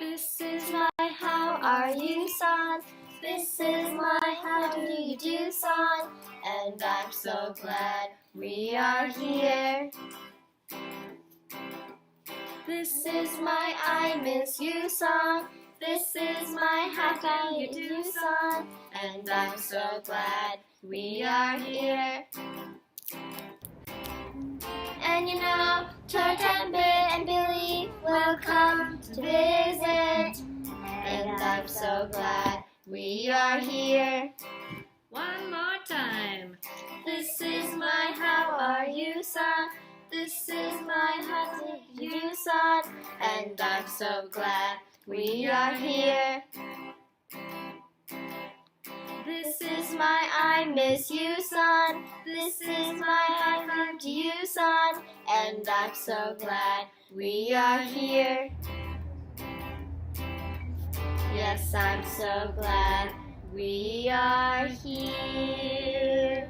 This is my how are you song. This is my how do you do song. And I'm so glad we are here. This is my I miss you song. This is my how can you do song. And I'm so glad we are here. And you know, Tart and Bit and Billy will come to visit. And I'm so glad we are here. One more time. This is my how are you song. This is my how do you song. And I'm so glad we are here. This is my I miss you song. This is my I love you song. And I'm so glad we are here. Yes, I'm so glad we are here.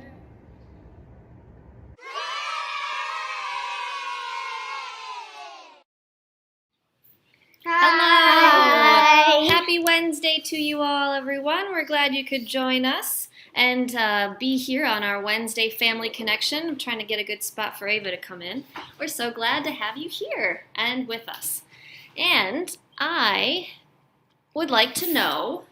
Hello! Happy Wednesday to you all, everyone. We're glad you could join us and be here on our Wednesday Family Connection. I'm trying to get a good spot for Ava to come in. We're so glad to have you here and with us. And I would like to know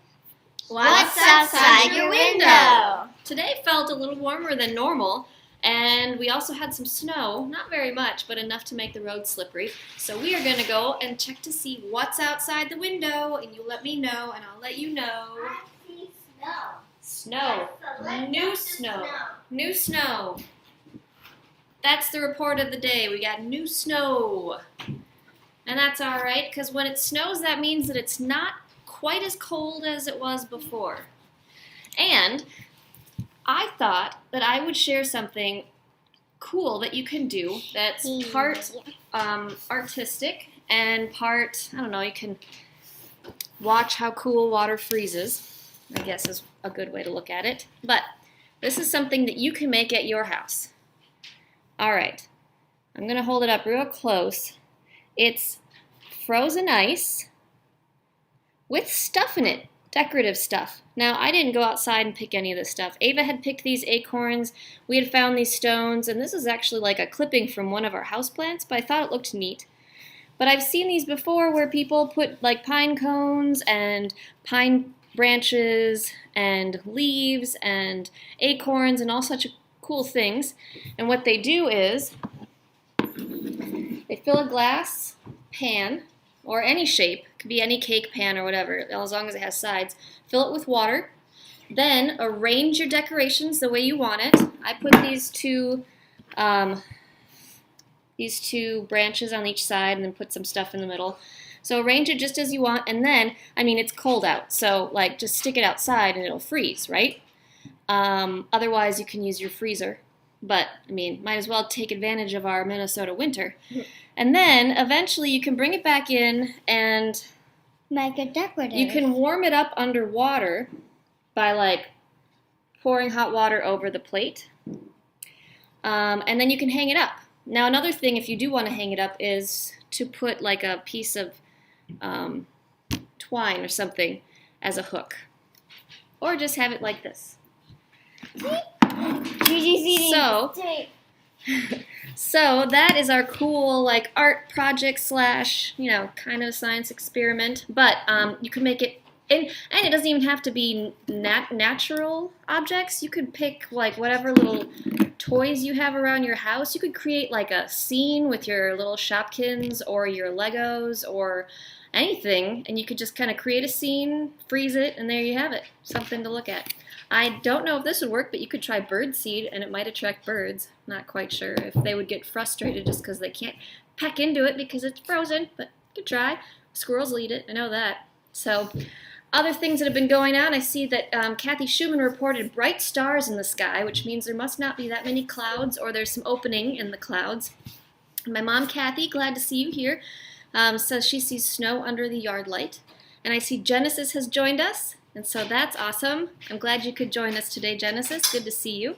What's outside your window? Today felt a little warmer than normal, and we also had some snow, not very much, but enough to make the road slippery. So we are going to go and check to see what's outside the window, and you let me know, and I'll let you know. I see snow. Snow. New snow. New snow. That's the report of the day. We got new snow. And that's all right, because when it snows, that means that it's not quite as cold as it was before. And I thought that I would share something cool that you can do that's part artistic and part, I don't know, you can watch how cool water freezes, I guess is a good way to look at it. But this is something that you can make at your house. All right, I'm going to hold it up real close. It's frozen ice with stuff in it, decorative stuff. Now, I didn't go outside and pick any of this stuff. Ava had picked these acorns, we had found these stones, and this is actually like a clipping from one of our houseplants, but I thought it looked neat. But I've seen these before where people put like pine cones and pine branches and leaves and acorns and all such cool things. And what they do is they fill a glass pan, or any shape, could be any cake pan or whatever, as long as it has sides. Fill it with water, then arrange your decorations the way you want it. I put these two branches on each side and then put some stuff in the middle. So arrange it just as you want, and then, I mean, it's cold out, so like just stick it outside and it'll freeze, right? Otherwise, you can use your freezer. But, I mean, might as well take advantage of our Minnesota winter. And then, eventually, you can bring it back in and Make it decorative. you can warm it up underwater by, like, pouring hot water over the plate. And then you can hang it up. Now, another thing, if you do want to hang it up, is to put, like, a piece of twine or something as a hook. Or just have it like this. So that is our cool like art project slash, you know, kind of science experiment. But you can make it, and it doesn't even have to be natural objects. You could pick like whatever little toys you have around your house. You could create like a scene with your little Shopkins or your Legos or anything, and you could just kind of create a scene, freeze it, and there you have it. Something to look at. I don't know if this would work, but you could try bird seed, and it might attract birds. Not quite sure if they would get frustrated just because they can't peck into it because it's frozen, but you could try. Squirrels will eat it, I know that. So, other things that have been going on, I see that Kathy Schumann reported bright stars in the sky, which means there must not be that many clouds, or there's some opening in the clouds. My mom, Kathy, glad to see you here, says she sees snow under the yard light. And I see Genesis has joined us. And so that's awesome. I'm glad you could join us today, Genesis. Good to see you.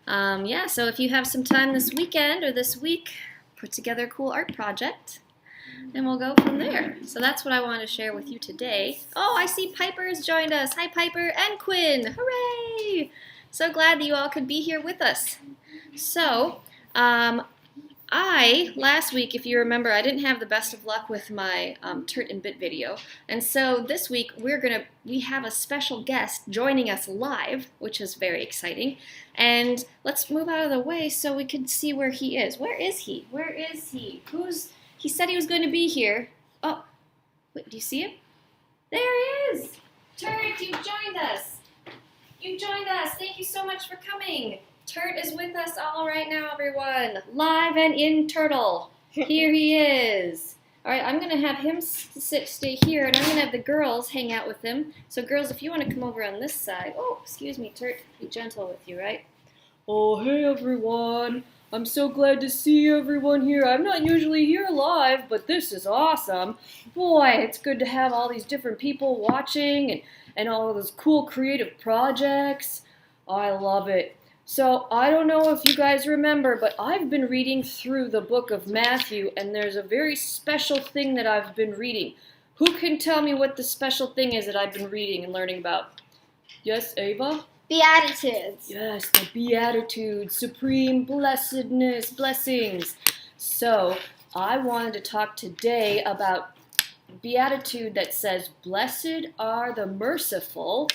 Yeah, so if you have some time this weekend or this week, put together a cool art project. and we'll go from there. So that's what I want to share with you today. Oh, I see Piper has joined us. Hi, Piper and Quinn. Hooray! So glad that you all could be here with us. So, last week, if you remember, I didn't have the best of luck with my Turt and Bit video. And so this week, we have a special guest joining us live, which is very exciting. And let's move out of the way so we can see where he is. Where is he? Where is he? He said he was going to be here. Oh, wait, do you see him? There he is! Turt, you've joined us. You've joined us. Thank you so much for coming. Turt is with us all right now, everyone. Live and in Turtle. Here he is. All right, I'm going to have him stay here, and I'm going to have the girls hang out with him. So, girls, if you want to come over on this side. Oh, excuse me, Turt. Be gentle with you, right? Oh, hey, everyone. I'm so glad to see everyone here. I'm not usually here live, but this is awesome. Boy, it's good to have all these different people watching and all of those cool creative projects. I love it. So, I don't know if you guys remember, but I've been reading through the book of Matthew, and there's a very special thing that I've been reading. Who can tell me what the special thing is that I've been reading and learning about? Yes, Ava? Beatitudes. Yes, the Beatitudes, supreme blessedness, blessings. So, I wanted to talk today about Beatitude that says, "Blessed are the merciful,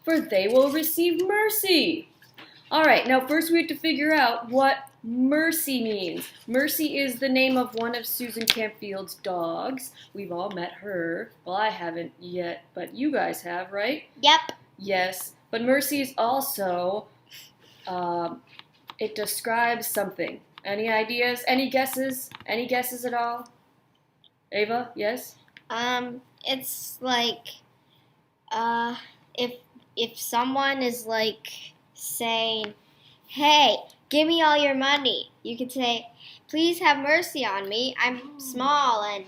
for they will receive mercy." All right, now first we have to figure out what mercy means. Mercy is the name of one of Susan Campfield's dogs. We've all met her. Well, I haven't yet, but you guys have, right? Yep. Yes, but mercy is also, it describes something. Any ideas? Any guesses? Any guesses at all? Ava, yes? It's like, if someone is like saying, "Hey, give me all your money," you could say, "Please have mercy on me. I'm small and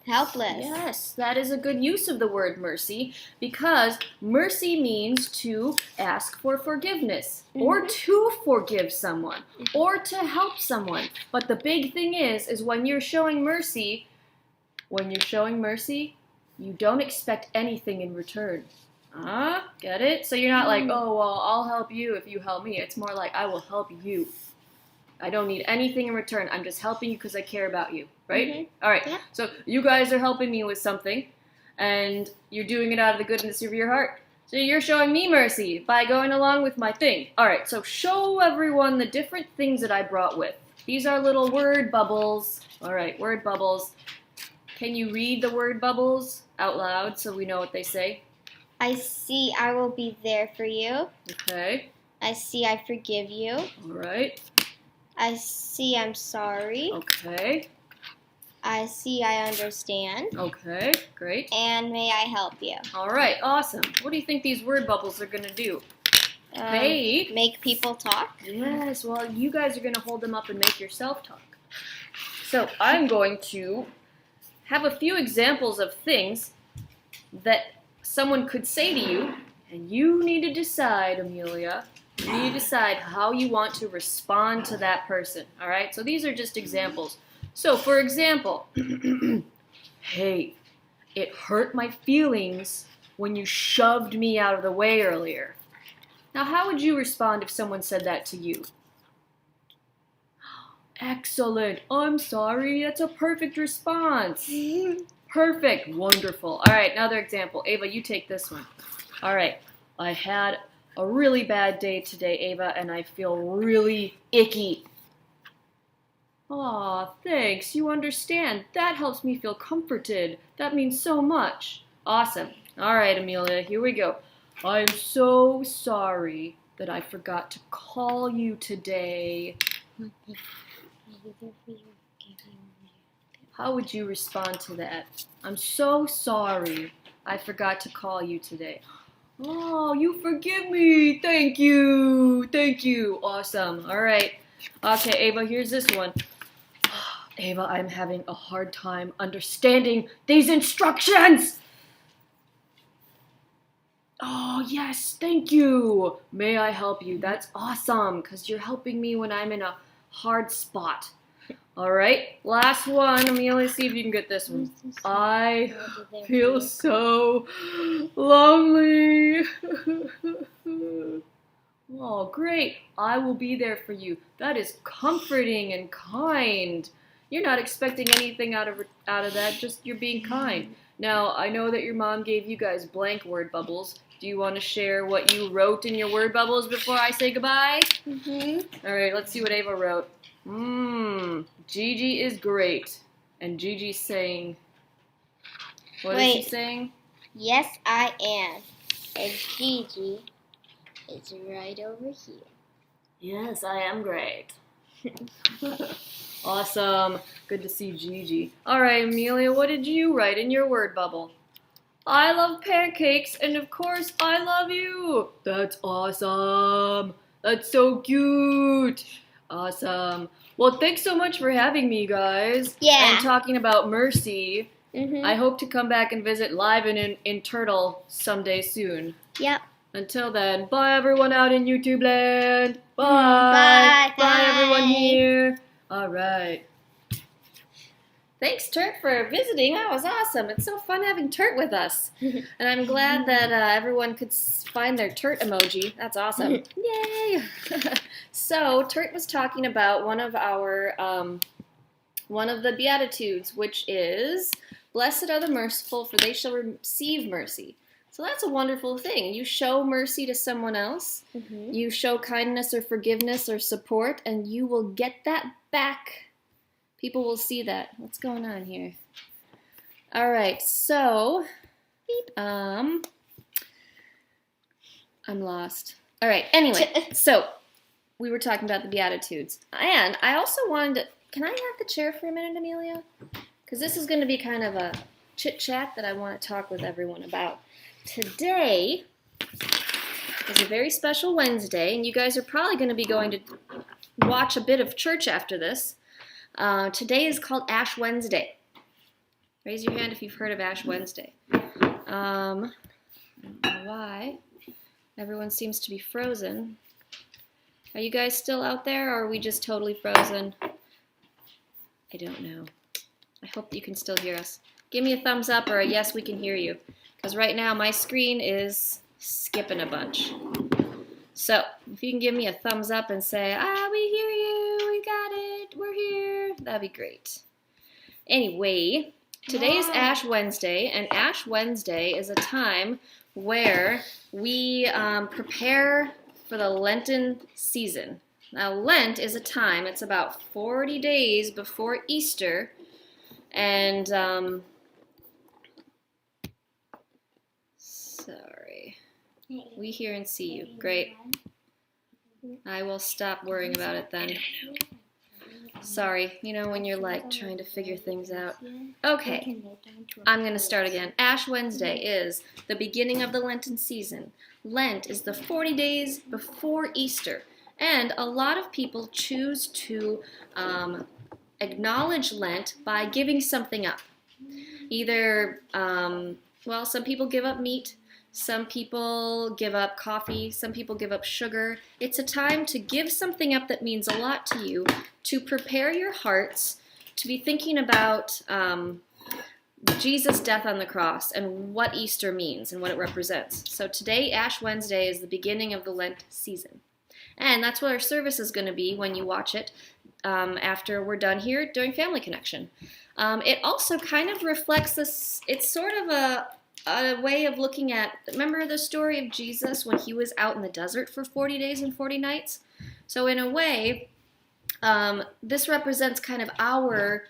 helpless." Yes, that is a good use of the word mercy, because mercy means to ask for forgiveness, or to forgive someone, or to help someone. But the big thing is when you're showing mercy, you don't expect anything in return. Get it? So you're not like, "Oh, well, I'll help you if you help me." It's more like, "I will help you. I don't need anything in return. I'm just helping you because I care about you." Right? Mm-hmm. All right. Yeah. So you guys are helping me with something, and you're doing it out of the goodness of your heart. So you're showing me mercy by going along with my thing. All right. So show everyone the different things that I brought with. These are little word bubbles. All right, word bubbles. Can you read the word bubbles out loud so we know what they say? I see I will be there for you. Okay. I see I forgive you. All right. I see I'm sorry. Okay. I see I understand. Okay. Great. And may I help you? All right. Awesome. What do you think these word bubbles are going to do? Make people talk. Yes. Well, you guys are going to hold them up and make yourself talk. So I'm going to have a few examples of things that someone could say to you, and you need to decide, Amelia. You need to decide how you want to respond to that person. All right? So these are just examples. So, for example, "Hey, it hurt my feelings when you shoved me out of the way earlier." Now, how would you respond if someone said that to you? Excellent. I'm sorry. That's a perfect response. Perfect. Wonderful. All right, another example. Ava, you take this one. All right. I had a really bad day today, Ava, and I feel really icky. Aw, thanks. You understand. That helps me feel comforted. That means so much. Awesome. All right, Amelia, here we go. I'm so sorry that I forgot to call you today. How would you respond to that? I'm so sorry I forgot to call you today. Oh, you forgive me. Thank you. Thank you. Awesome. All right. Okay, Ava, here's this one. Ava, I'm having a hard time understanding these instructions. Oh, yes, thank you. May I help you? That's awesome, because you're helping me when I'm in a hard spot. All right, last one. Amelia, see if you can get this one. I feel so lonely. Oh, great. I will be there for you. That is comforting and kind. You're not expecting anything out of that, just you're being kind. Now, I know that your mom gave you guys blank word bubbles. Do you want to share what you wrote in your word bubbles before I say goodbye? Mm-hmm. All right, let's see what Ava wrote. Gigi is great. And Gigi's saying, what is she saying? Yes, I am. And Gigi is right over here. Yes, I am great. Awesome. Good to see Gigi. All right, Amelia, what did you write in your word bubble? I love pancakes, and of course, I love you. That's awesome. That's so cute. Awesome. Well, thanks so much for having me, guys. Yeah. And talking about Mercy. Mm-hmm. I hope to come back and visit live and in Turtle someday soon. Yep. Until then, bye everyone out in YouTube land. Bye. Bye. Bye everyone here. All right. Thanks, Turt, for visiting. That was awesome. It's so fun having Turt with us. And I'm glad that everyone could find their Turt emoji. That's awesome. Yay! So, Turt was talking about one of the Beatitudes, which is, Blessed are the merciful, for they shall receive mercy. So that's a wonderful thing. You show mercy to someone else. Mm-hmm. You show kindness or forgiveness or support, and you will get that back. People will see that. What's going on here? All right, so, I'm lost. All right, anyway, so we were talking about the Beatitudes. And I also wanted to, can I have the chair for a minute, Amelia? Because this is going to be kind of a chit-chat that I want to talk with everyone about. Today is a very special Wednesday, and you guys are probably going to be going to watch a bit of church after this. Today is called Ash Wednesday. Raise your hand if you've heard of Ash Wednesday. I don't know why. Everyone seems to be frozen. Are you guys still out there, or are we just totally frozen? I don't know. I hope that you can still hear us. Give me a thumbs up or a yes, we can hear you. Because right now my screen is skipping a bunch. So, if you can give me a thumbs up and say, we hear you, we got it, we're here, that'd be great. Anyway, today is Ash Wednesday, and Ash Wednesday is a time where we prepare for the Lenten season. Now, Lent is a time, it's about 40 days before Easter, and, sorry, we hear and see you. Great. I will stop worrying about it then. Sorry, you know when you're like trying to figure things out. Okay, I'm going to start again. Ash Wednesday is the beginning of the Lenten season. Lent is the 40 days before Easter. And a lot of people choose to acknowledge Lent by giving something up. Either, some people give up meat. Some people give up coffee. Some people give up sugar. It's a time to give something up that means a lot to you, to prepare your hearts to be thinking about Jesus' death on the cross and what Easter means and what it represents. So today, Ash Wednesday, is the beginning of the Lent season. And that's what our service is going to be when you watch it after we're done here during Family Connection. It also kind of reflects this, it's sort of a way of looking at, remember the story of Jesus when he was out in the desert for 40 days and 40 nights? So in a way, this represents kind of our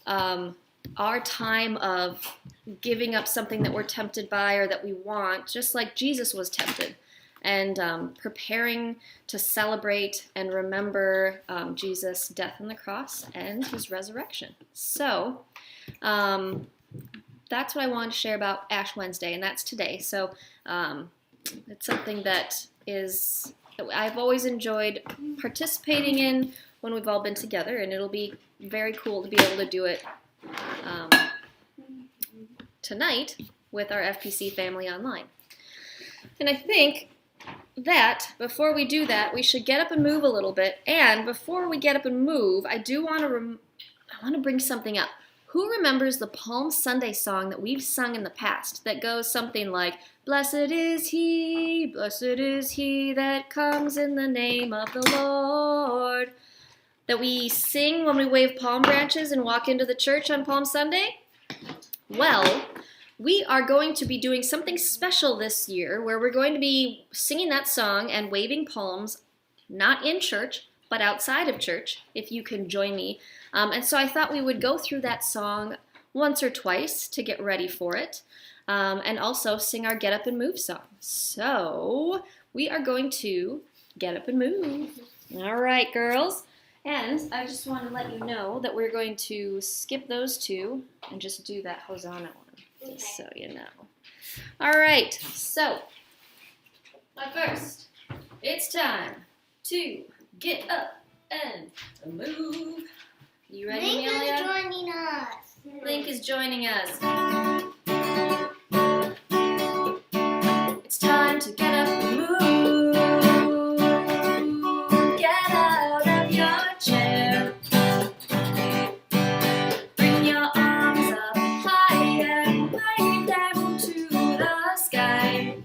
time of giving up something that we're tempted by or that we want, just like Jesus was tempted, and preparing to celebrate and remember Jesus' death on the cross and his resurrection. So, that's what I wanted to share about Ash Wednesday, and that's today. So it's something that I've always enjoyed participating in when we've all been together, and it'll be very cool to be able to do it tonight with our FPC family online. And I think that before we do that, we should get up and move a little bit. And before we get up and move, I do want to want to bring something up. Who remembers the Palm Sunday song that we've sung in the past that goes something like, blessed is he that comes in the name of the Lord, that we sing when we wave palm branches and walk into the church on Palm Sunday? Well, we are going to be doing something special this year where we're going to be singing that song and waving palms, not in church, but outside of church, if you can join me. And so I thought we would go through that song once or twice to get ready for it, and also sing our Get Up and Move song. So we are going to get up and move. All right, girls. And I just want to let you know that we're going to skip those two and just do that Hosanna one, just so you know. All right, so, but first, it's time to get up and move. You ready, Link Amelia? is joining us. Link is joining us. It's time to get up and move. Get out of your chair. Bring your arms up high and wave them to the sky.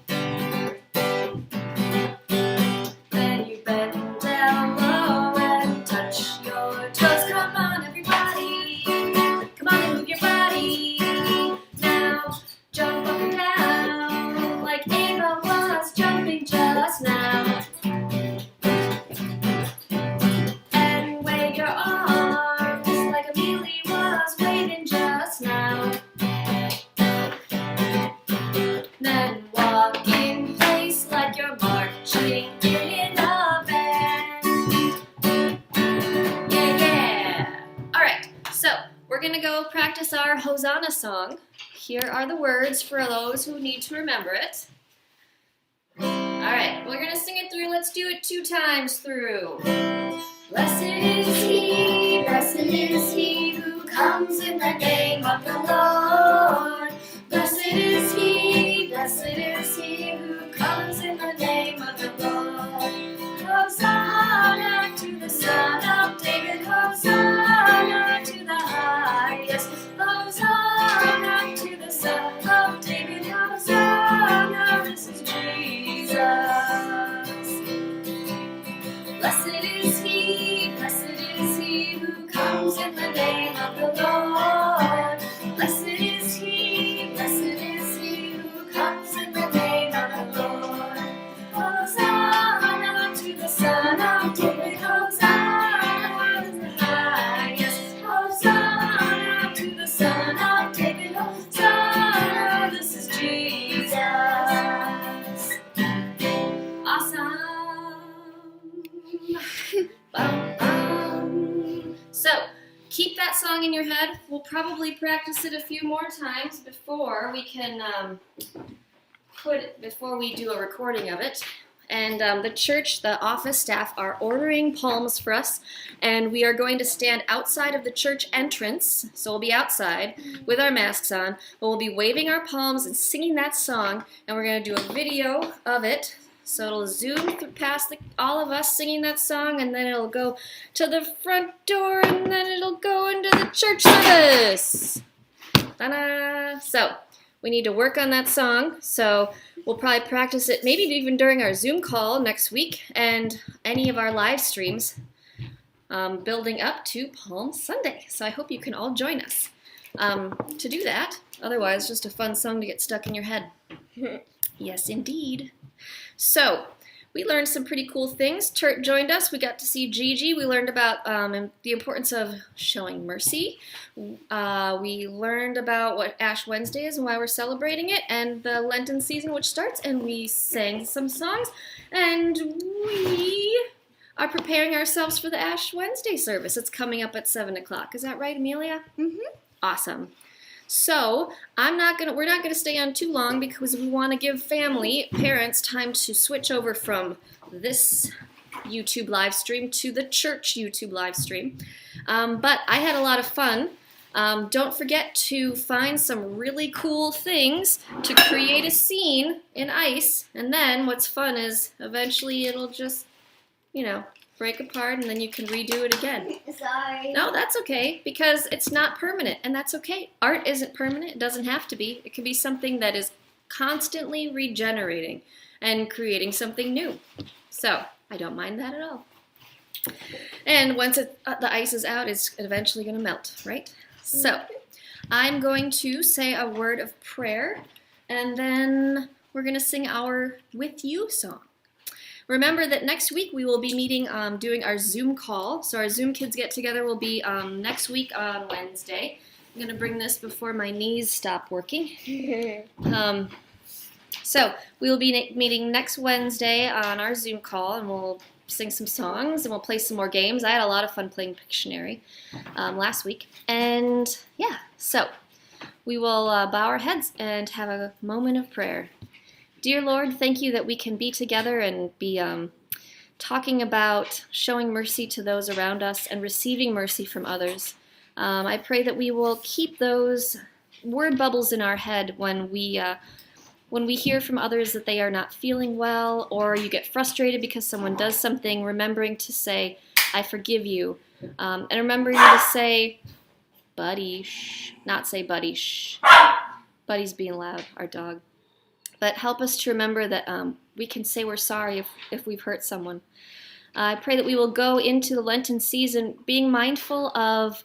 Then you bend down low and touch your toes. Come on, everybody. Come on and move your body. Now jump up and down like Ava was jumping just now. And wave your arms like Amelia was waving just now. Then walk in place like you're marching in a band. Yeah, yeah. All right, so we're gonna go practice our Hosanna song. Here are the words for those who need to remember it. All right, we're gonna sing it through. Let's do it 2 times through. Blessed is he who comes in the name of the Lord. Blessed is he who comes in the name of the Lord. Hosanna to the Son of David, Hosanna to the highest. Hosanna to the Son of David, Hosanna, this is Jesus. Blessed is he who comes in the name of the Lord. Blessed is he who comes in the name of the Lord. Hosanna to the Son of David, Hosanna is the highest. Hosanna to the Son of David, Hosanna, this is Jesus. Awesome. Bum, bum. So, keep that song in your head. We'll probably practice it a few more times before we can before we do a recording of it. And the church, the office staff are ordering palms for us, and we are going to stand outside of the church entrance, so we'll be outside with our masks on, but we'll be waving our palms and singing that song, and we're going to do a video of it, so it'll zoom past all of us singing that song, and then it'll go to the front door, and then it'll go into the church service. Ta-da! So, we need to work on that song, so we'll probably practice it maybe even during our Zoom call next week and any of our live streams building up to Palm Sunday. So I hope you can all join us to do that. Otherwise, just a fun song to get stuck in your head. Yes, indeed. So, we learned some pretty cool things. Turt joined us. We got to see Gigi. We learned about the importance of showing mercy. We learned about what Ash Wednesday is and why we're celebrating it, and the Lenten season which starts, and we sang some songs, and we are preparing ourselves for the Ash Wednesday service. It's coming up at 7 o'clock. Is that right, Amelia? Mm-hmm. Awesome. So, we're not going to stay on too long because we want to give parents, time to switch over from this YouTube live stream to the church YouTube live stream. But I had a lot of fun. Don't forget to find some really cool things to create a scene in ice. And then what's fun is eventually it'll just, break apart, and then you can redo it again. Sorry. No, that's okay, because it's not permanent, and that's okay. Art isn't permanent. It doesn't have to be. It can be something that is constantly regenerating and creating something new. So I don't mind that at all. And once the ice is out, it's eventually going to melt, right? So I'm going to say a word of prayer, and then we're going to sing our With You song. Remember that next week we will be meeting, doing our Zoom call. So our Zoom Kids Get Together will be next week on Wednesday. I'm going to bring this before my knees stop working. So we will be meeting next Wednesday on our Zoom call, and we'll sing some songs, and we'll play some more games. I had a lot of fun playing Pictionary last week. And yeah, so we will bow our heads and have a moment of prayer. Dear Lord, thank you that we can be together and be talking about showing mercy to those around us and receiving mercy from others. I pray that we will keep those word bubbles in our head when we hear from others that they are not feeling well, or you get frustrated because someone does something, remembering to say, I forgive you. And remembering to say, buddy, shh. Not say buddy, shh. Buddy's being loud, our dog. But help us to remember that we can say we're sorry if we've hurt someone. I pray that we will go into the Lenten season being mindful of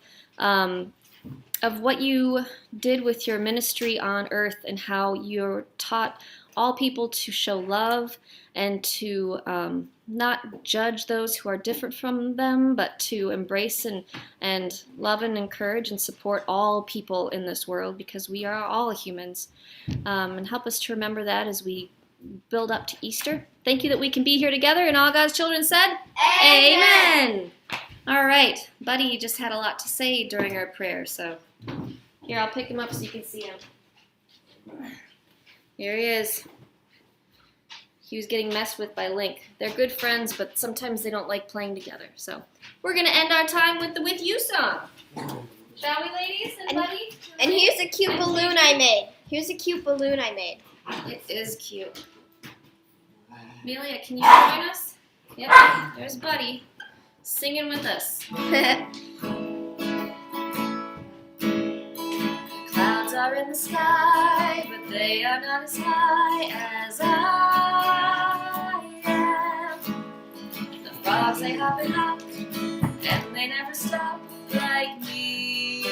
what you did with your ministry on earth, and how you taught all people to show love and to not judge those who are different from them, but to embrace and love and encourage and support all people in this world, because we are all humans. And help us to remember that as we build up to Easter. Thank you that we can be here together, and all God's children said, Amen. All right, Buddy just had a lot to say during our prayer, so here, I'll pick him up so you can see him. Here he is. He was getting messed with by Link. They're good friends, but sometimes they don't like playing together. So we're going to end our time with the With You song. Shall we, ladies and Buddy? And here's a cute balloon I made. It is cute. Amelia, can you join us? Yep, there's Buddy singing with us. Clouds are in the sky, but they are not as high as I am. The frogs, they hop and hop, and they never stop like me.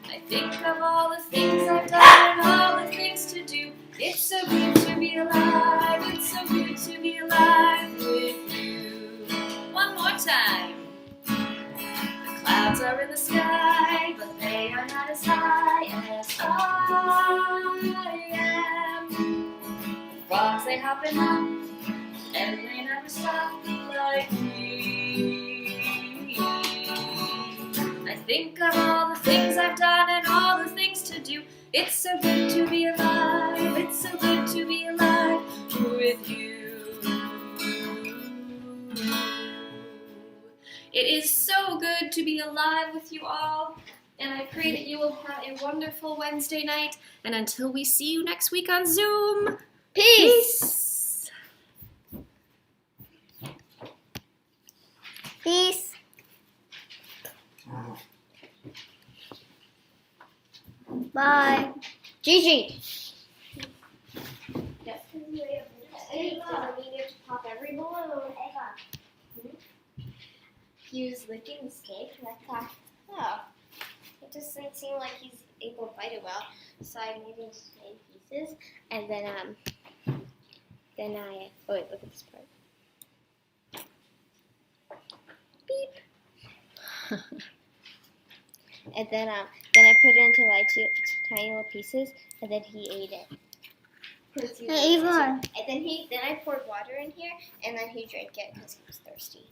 I think of all the things I've done and all the things to do. It's so good to be alive, it's so good to be alive with you. One more time. The clouds are in the sky, but they are not as high as I am. The frogs, they hop and hop, and they never stop like me. I think of all the things I've done and all the things to do. It's so good to be alive, it's so good to be alive with you. It is so good to be alive with you all, and I pray that you will have a wonderful Wednesday night, and until we see you next week on Zoom, peace! Peace. Bye. Gigi. Yes. Ava, we need to pop every balloon. Ava. He was licking his cake, and I thought, oh, it doesn't seem like he's able to bite it well. So I made him in pieces, and then I, oh wait, look at this part. Beep. And then I put it into like tiny little pieces, and then he ate it. Hey, Ava. And then I poured water in here, and then he drank it because he was thirsty.